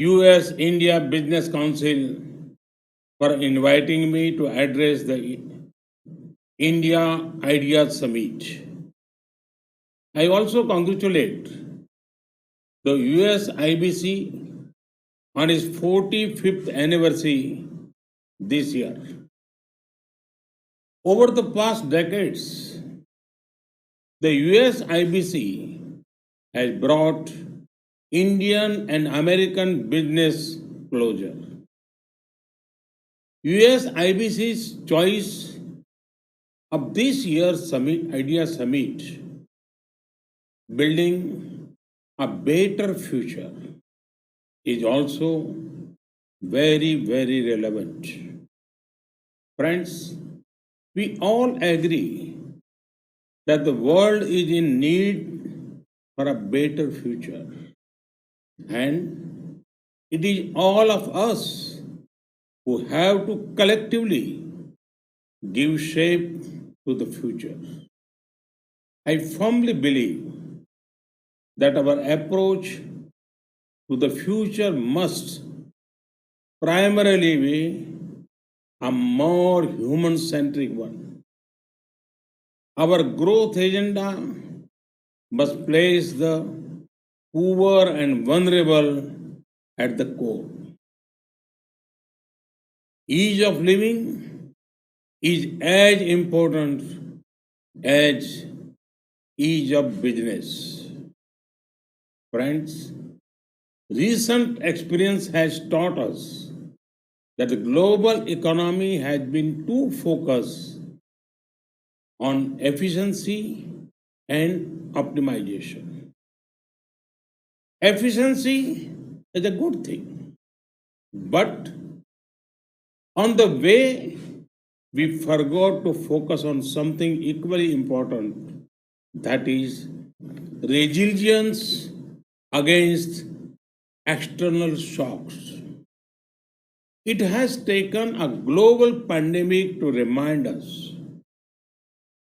US India Business Council for inviting me to address the India Ideas Summit. I also congratulate the US IBC on its 45th anniversary this year. Over the past decades, the US IBC has brought Indian and American business closer. US IBC's choice of this year's summit, Idea Summit, building a better future, is also very relevant. Friends, we all agree that the world is in need for a better future. And it is all of us who have to collectively give shape to the future. I firmly believe that our approach to the future must primarily be a more human centric one. Our growth agenda must place the poor and vulnerable at the core. Ease of living is as important as ease of business. Friends, recent experience has taught us that the global economy has been too focused on efficiency and optimization. Efficiency is a good thing, but on the way, we forgot to focus on something equally important, that is resilience against external shocks. It has taken a global pandemic to remind us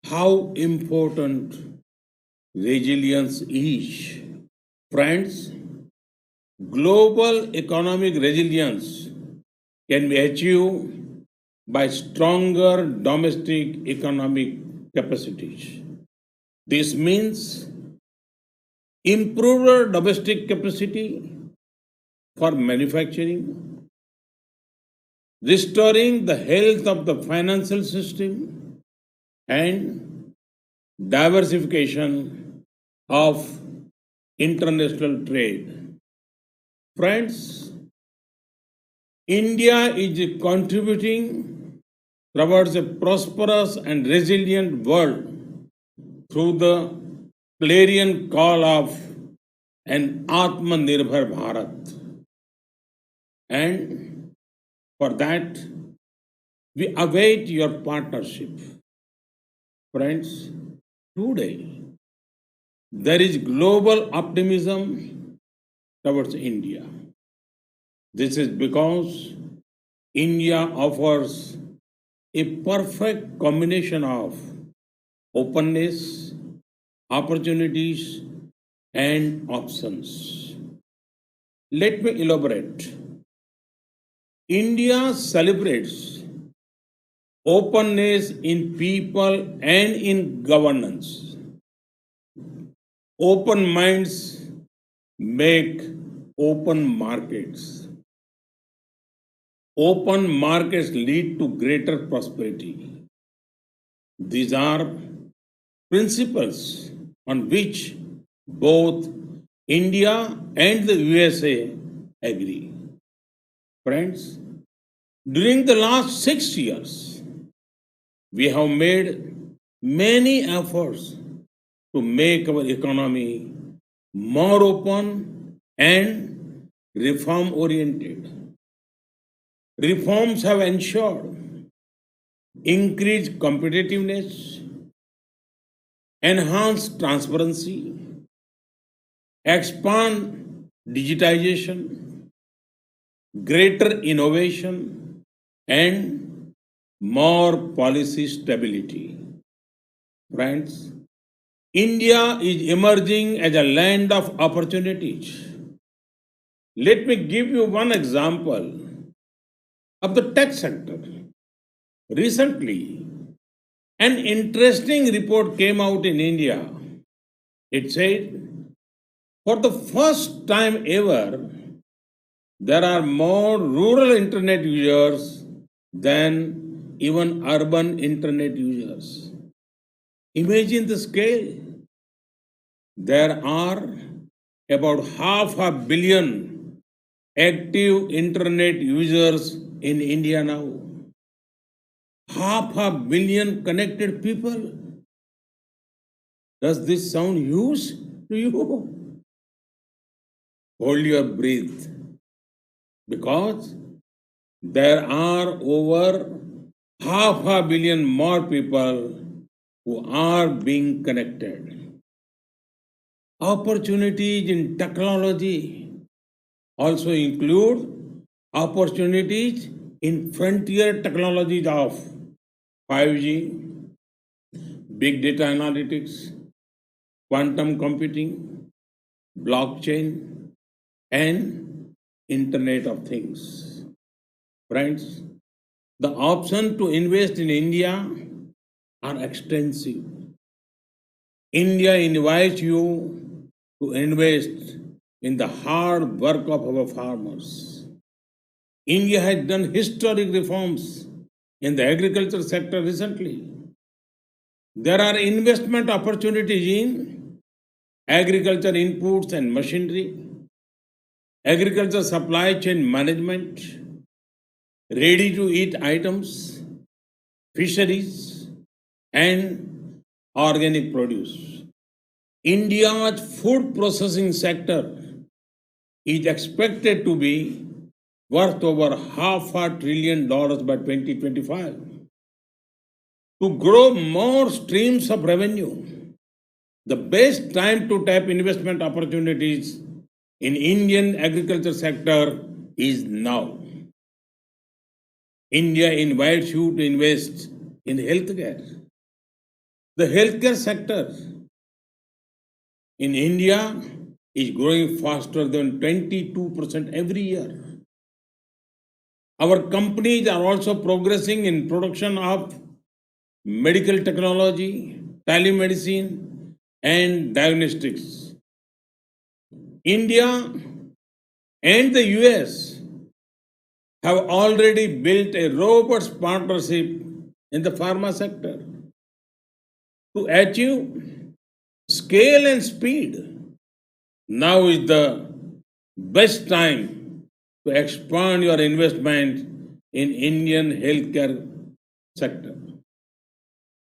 how important resilience is. Friends, global economic resilience can be achieved by stronger domestic economic capacities. This means improved domestic capacity for manufacturing, restoring the health of the financial system, and diversification of international trade. Friends, India is contributing towards a prosperous and resilient world through the clarion call of an Atmanirbhar Bharat. And for that, we await your partnership. Friends, today there is global optimism towards India. This is because India offers a perfect combination of openness, opportunities, and options. Let me elaborate. India celebrates openness in people and in governance. Open minds make open markets. Open markets lead to greater prosperity. These are principles on which both India and the USA agree. Friends, during the last 6 years, we have made many efforts to make our economy more open and reform oriented. Reforms have ensured increased competitiveness, enhanced transparency, expand digitization, greater innovation, and more policy stability. Friends, India is emerging as a land of opportunities. Let me give you one example of the tech sector. Recently, an interesting report came out in India. It said, for the first time ever, there are more rural internet users than even urban internet users. Imagine the scale. There are about half a billion active internet users in India now. Half a billion connected people. Does this sound huge to you? Hold your breath, because there are over half a billion more people who are being connected. Opportunities in technology also include opportunities in frontier technologies of 5G, big data analytics, quantum computing, blockchain, and Internet of Things. Friends, the options to invest in India are extensive. India invites you to invest in the hard work of our farmers. India has done historic reforms in the agriculture sector recently. There are investment opportunities in agriculture inputs and machinery, agriculture supply chain management, ready to eat items, fisheries, and organic produce. India's food processing sector is expected to be worth over half a trillion dollars by 2025. To grow more streams of revenue, the best time to tap investment opportunities in Indian agriculture sector is now. India invites you to invest in healthcare. The healthcare sector in India is growing faster than 22% every year. Our companies are also progressing in production of medical technology, telemedicine, and diagnostics. India and the US have already built a robust partnership in the pharma sector. To achieve scale and speed, now is the best time to expand your investment in Indian healthcare sector.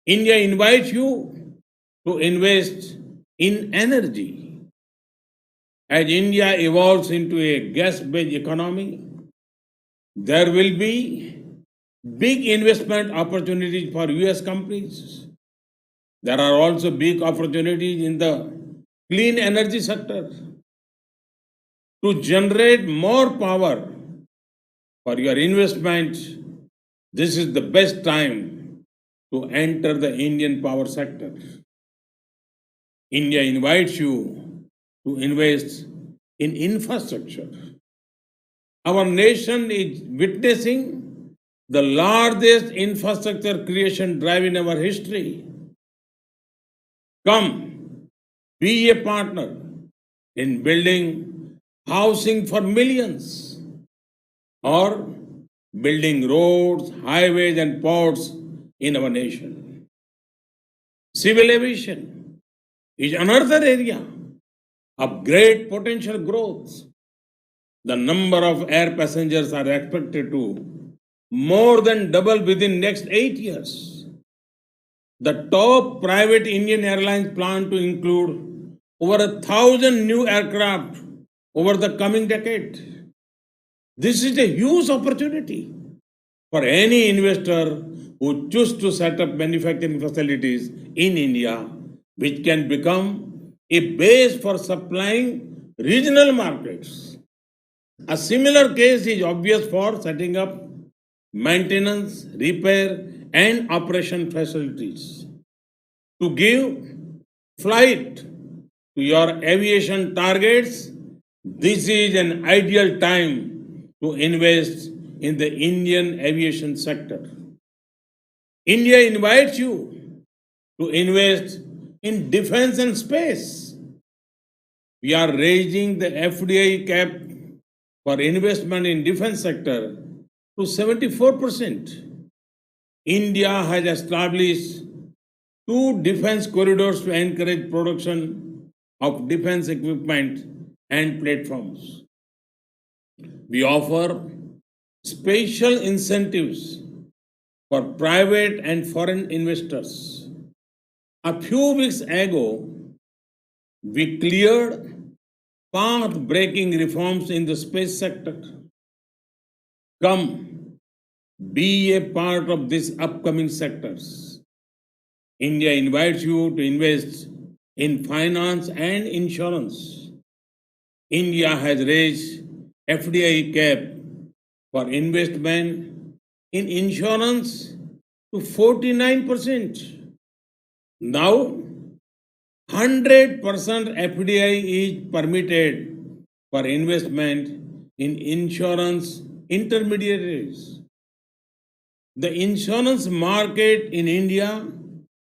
India invites you to invest in energy. As India evolves into a gas-based economy, there will be big investment opportunities for US companies. There are also big opportunities in the clean energy sector. To generate more power for your investment, this is the best time to enter the Indian power sector. India invites you to invest in infrastructure. Our nation is witnessing the largest infrastructure creation drive in our history. Come, be a partner in building housing for millions, or building roads, highways, and ports in our nation. Civil aviation is another area of great potential growth. The number of air passengers are expected to more than double within next 8 years. The top private Indian airlines plan to include over 1,000 new aircraft over the coming decade. This is a huge opportunity for any investor who chooses to set up manufacturing facilities in India, which can become a base for supplying regional markets. A similar case is obvious for setting up maintenance, repair, and operation facilities. To give flight to your aviation targets, This is an ideal time to invest in the Indian aviation sector. India invites you to invest in defense and space. We are raising the FDI cap for investment in defense sector to 74%. India has established two defense corridors to encourage production of defense equipment and platforms. We offer special incentives for private and foreign investors. A few weeks ago, we cleared path-breaking reforms in the space sector. Come, be a part of these upcoming sectors. India invites you to invest in finance and insurance. India has raised FDI cap for investment in insurance to 49%. Now, 100% FDI is permitted for investment in insurance intermediaries. The insurance market in India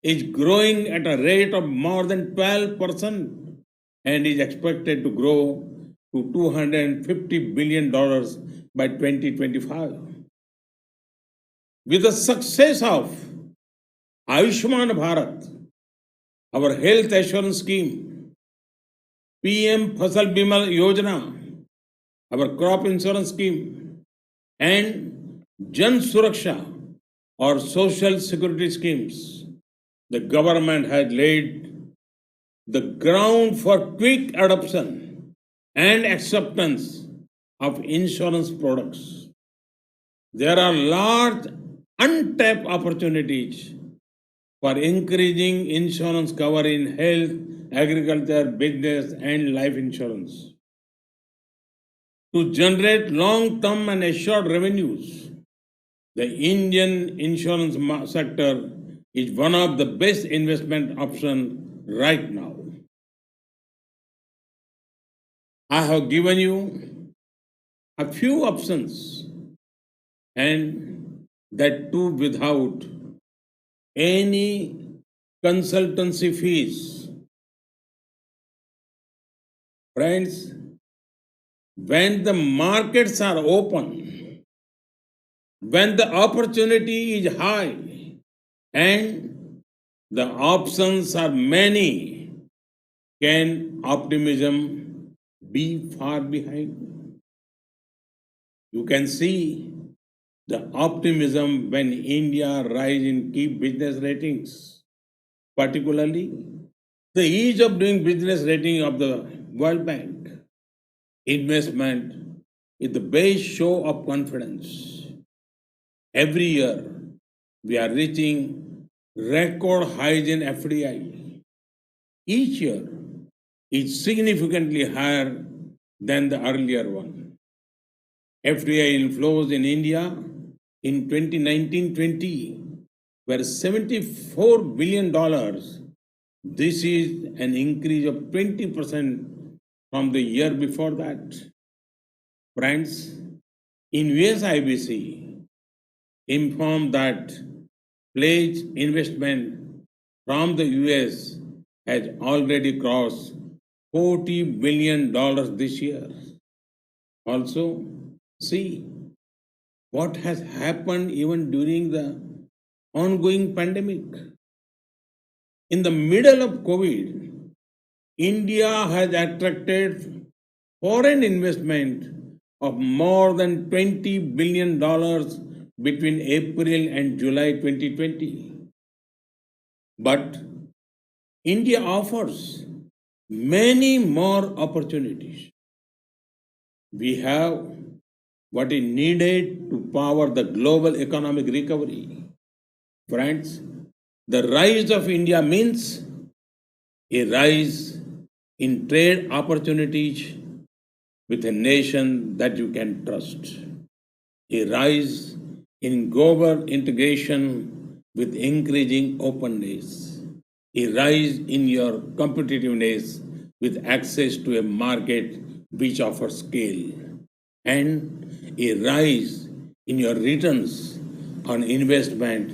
is growing at a rate of more than 12% and is expected to grow to $250 billion by 2025. With the success of Ayushman Bharat, our health assurance scheme, PM Fasal Bima Yojana, our crop insurance scheme, and Jan Suraksha, or social security schemes, the government has laid the ground for quick adoption and acceptance of insurance products. There are large untapped opportunities for increasing insurance cover in health, agriculture, business, and life insurance. To generate long-term and assured revenues, the Indian insurance sector is one of the best investment options right now. I have given you a few options, and that too without any consultancy fees. Friends, when the markets are open, when the opportunity is high, and the options are many, can optimism be far behind? You can see the optimism when India rise in key business ratings, particularly the ease of doing business rating of the World Bank. Investment is the best show of confidence. Every year, we are reaching record highs in FDI. Each year is significantly higher than the earlier one. FDI inflows in India in 2019-20 were $74 billion. This is an increase of 20% from the year before that. Friends, in US IBC informed that pledged investment from the US has already crossed $40 billion this year. Also, see what has happened even during the ongoing pandemic. In the middle of COVID, India has attracted foreign investment of more than $20 billion between April and July 2020. But India offers many more opportunities. We have what is needed to power the global economic recovery. Friends, the rise of India means a rise in trade opportunities with a nation that you can trust, a rise in global integration with increasing openness, a rise in your competitiveness with access to a market which offers scale, and a rise in your returns on investment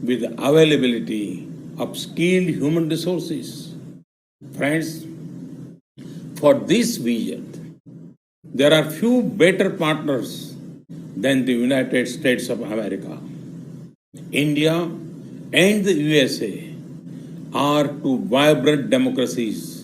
with availability of skilled human resources. Friends, for this vision, there are few better partners than the United States of America. India and the USA are two vibrant democracies